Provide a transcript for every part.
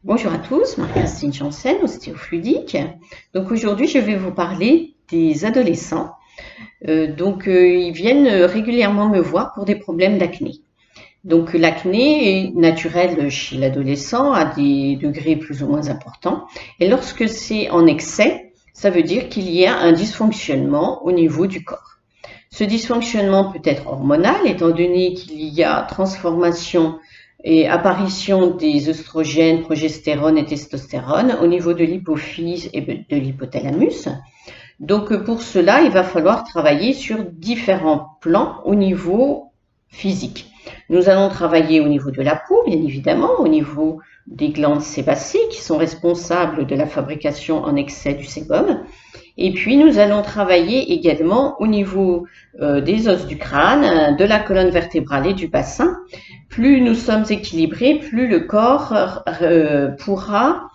Bonjour à tous, Marie-Christine Janssen, ostéofluidique. Donc aujourd'hui, je vais vous parler des adolescents. Ils viennent régulièrement me voir pour des problèmes d'acné. Donc l'acné est naturelle chez l'adolescent à des degrés plus ou moins importants. Et lorsque c'est en excès, ça veut dire qu'il y a un dysfonctionnement au niveau du corps. Ce dysfonctionnement peut être hormonal, étant donné qu'il y a transformation et apparition des œstrogènes, progestérone et testostérone au niveau de l'hypophyse et de l'hypothalamus. Donc pour cela, il va falloir travailler sur différents plans au niveau physique. Nous allons travailler au niveau de la peau, bien évidemment, au niveau des glandes sébacées qui sont responsables de la fabrication en excès du sébum. Et puis nous allons travailler également au niveau des os du crâne, de la colonne vertébrale et du bassin. Plus nous sommes équilibrés, plus le corps pourra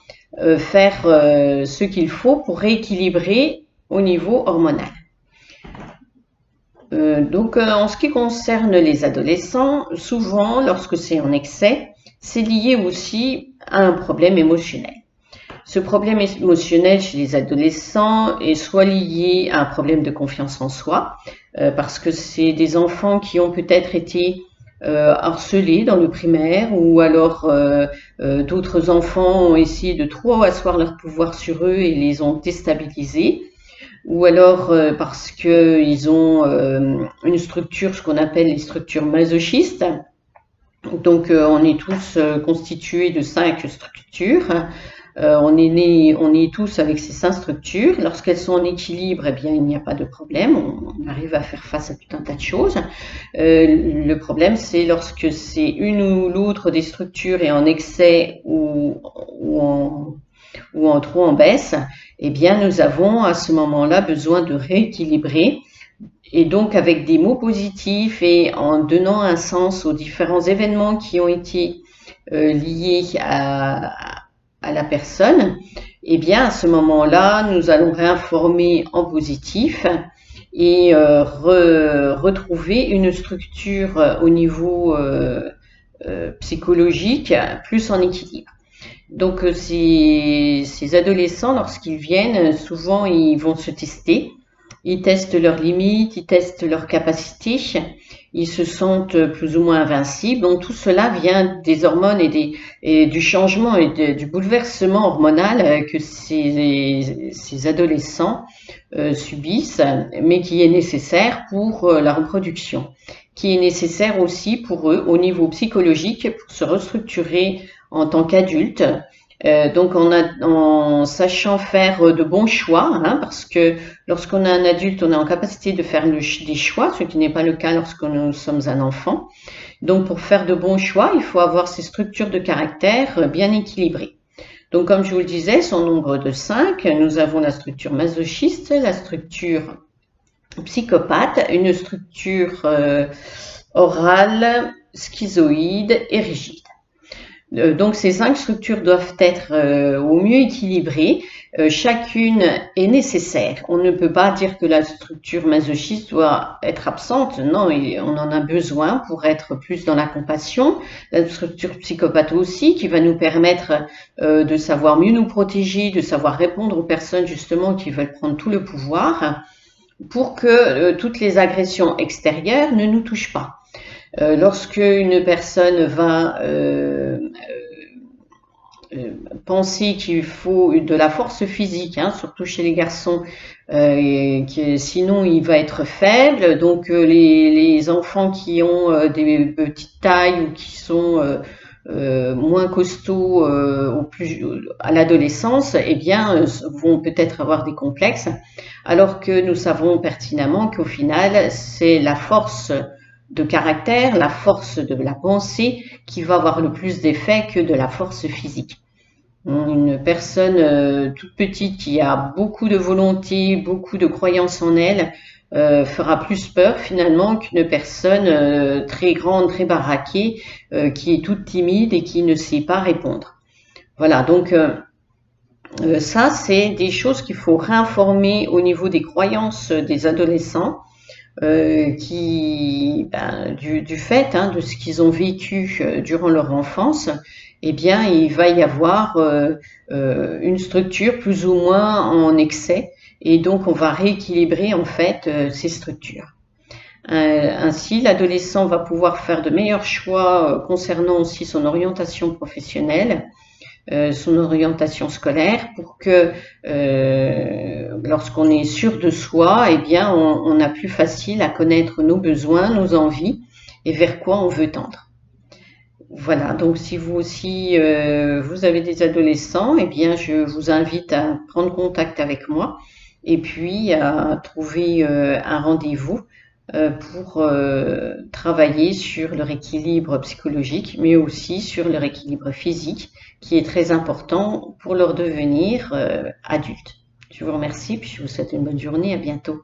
faire ce qu'il faut pour rééquilibrer au niveau hormonal. En ce qui concerne les adolescents, souvent lorsque c'est en excès, c'est lié aussi à un problème émotionnel. Ce problème émotionnel chez les adolescents est soit lié à un problème de confiance en soi, parce que c'est des enfants qui ont peut-être été harcelés dans le primaire, ou alors d'autres enfants ont essayé de trop asseoir leur pouvoir sur eux et les ont déstabilisés, ou alors parce qu'ils ont une structure, ce qu'on appelle les structures masochistes. Donc on est tous constitués de 5 structures. On est tous avec ces 5 structures. Lorsqu'elles sont en équilibre, eh bien, il n'y a pas de problème. On arrive à faire face à tout un tas de choses. Le problème, c'est lorsque c'est une ou l'autre des structures est en excès ou en trop en baisse, eh bien, nous avons à ce moment-là besoin de rééquilibrer. Et donc, avec des mots positifs et en donnant un sens aux différents événements qui ont été liés à la personne, eh bien, à ce moment-là, nous allons réinformer en positif et retrouver une structure au niveau psychologique plus en équilibre. Donc, ces adolescents, lorsqu'ils viennent, souvent, ils vont se tester. Ils testent leurs limites, ils testent leurs capacités, ils se sentent plus ou moins invincibles. Donc tout cela vient des hormones et du changement et du bouleversement hormonal que ces adolescents subissent, mais qui est nécessaire pour la reproduction, qui est nécessaire aussi pour eux au niveau psychologique pour se restructurer en tant qu'adultes. En sachant faire de bons choix, parce que lorsqu'on est un adulte, on est en capacité de faire des choix, ce qui n'est pas le cas lorsque nous sommes un enfant. Donc pour faire de bons choix, il faut avoir ces structures de caractère bien équilibrées. Donc comme je vous le disais, sont nombre de 5. Nous avons la structure masochiste, la structure psychopathe, une structure orale, schizoïde et rigide. Donc ces 5 structures doivent être au mieux équilibrées. Chacune est nécessaire. On ne peut pas dire que la structure masochiste doit être absente. Non, on en a besoin pour être plus dans la compassion. La structure psychopathe aussi, qui va nous permettre de savoir mieux nous protéger, de savoir répondre aux personnes justement qui veulent prendre tout le pouvoir, pour que toutes les agressions extérieures ne nous touchent pas. Lorsque une personne va penser qu'il faut de la force physique, surtout chez les garçons, sinon il va être faible. Donc les enfants qui ont des petites tailles ou qui sont moins costauds à l'adolescence, eh bien, vont peut-être avoir des complexes, alors que nous savons pertinemment qu'au final, c'est la force de caractère, la force de la pensée qui va avoir le plus d'effet que de la force physique. Une personne toute petite qui a beaucoup de volonté, beaucoup de croyance en elle, fera plus peur finalement qu'une personne très grande, très baraquée, qui est toute timide et qui ne sait pas répondre. Voilà, donc ça, c'est des choses qu'il faut réinformer au niveau des croyances des adolescents. Du fait de ce qu'ils ont vécu durant leur enfance eh bien, il va y avoir une structure plus ou moins en excès, et donc on va rééquilibrer en fait ces structures. Ainsi, l'adolescent va pouvoir faire de meilleurs choix concernant aussi son orientation professionnelle, son orientation scolaire, pour que lorsqu'on est sûr de soi, eh bien, on a plus facile à connaître nos besoins, nos envies et vers quoi on veut tendre. Voilà, donc si vous aussi vous avez des adolescents, eh bien, je vous invite à prendre contact avec moi et puis à trouver un rendez-vous pour travailler sur leur équilibre psychologique, mais aussi sur leur équilibre physique, qui est très important pour leur devenir adulte. Je vous remercie, puis je vous souhaite une bonne journée. À bientôt.